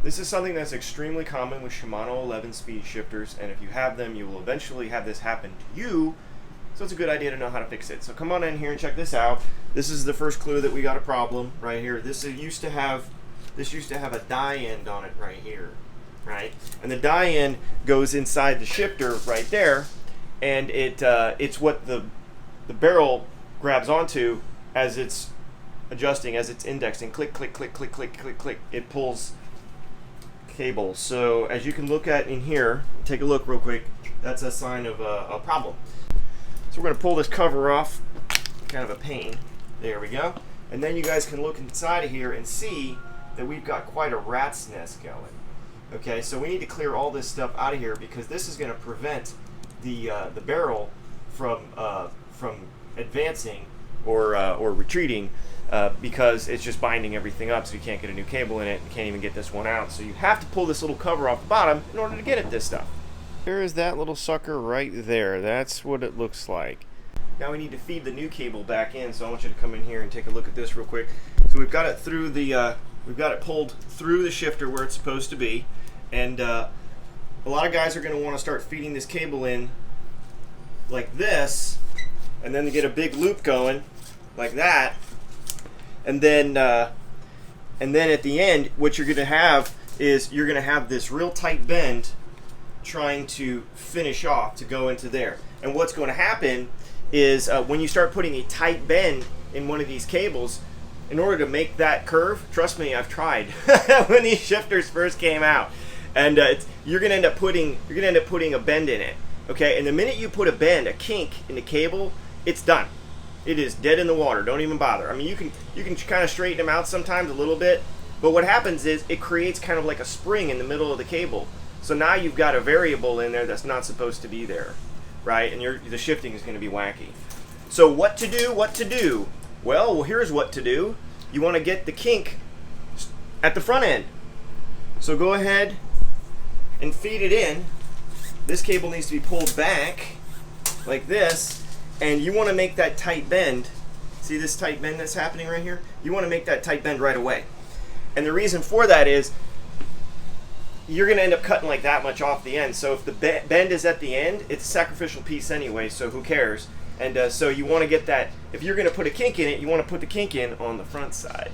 This is something that's extremely common with Shimano 11 speed shifters, and if you have them, you will eventually have this happen to you. So it's a good idea to know how to fix it. So come on in here and check this out. This is the first clue that we got a problem right here. This used to have a die end on it right here, right? And the die end goes inside the shifter right there, and it's what the barrel grabs onto as it's adjusting, as it's indexing. Click, click, click, click, click, click, click. It pulls cable. So as you can look at in here, take a look real quick. That's a sign of a problem. So we're going to pull this cover off. Kind of a pain. There we go. And then you guys can look inside of here and see that we've got quite a rat's nest going. Okay, so we need to clear all this stuff out of here because this is going to prevent the barrel from advancing or retreating because it's just binding everything up, so you can't get a new cable in it. You can't even get this one out. So you have to pull this little cover off the bottom in order to get at this stuff. There is that little sucker right there. That's what it looks like. Now we need to feed the new cable back in, so I want you to come in here and take a look at this real quick. So we've got it through the we've got it pulled through the shifter where it's supposed to be, and a lot of guys are going to want to start feeding this cable in like this, and then they get a big loop going like that, and then at the end, what you're going to have is you're going to have this real tight bend trying to finish off to go into there. And what's going to happen is when you start putting a tight bend in one of these cables, in order to make that curve, trust me, I've tried when these shifters first came out, and you're going to end up putting a bend in it. Okay, and the minute you put a kink in the cable, it's done. It is dead in the water. Don't even bother. I mean, you can kind of straighten them out sometimes a little bit, but what happens is it creates kind of like a spring in the middle of the cable. So now you've got a variable in there that's not supposed to be there, right? And the shifting is going to be wacky. So what to do? What to do? Well, here's what to do. You want to get the kink at the front end. So go ahead and feed it in. This cable needs to be pulled back like this, and you want to make that tight bend. See this tight bend that's happening right here? You want to make that tight bend right away. And the reason for that is you're going to end up cutting like that much off the end. So if the bend is at the end, it's a sacrificial piece anyway, so who cares? And so you want to get that, if you're going to put a kink in it, you want to put the kink in on the front side.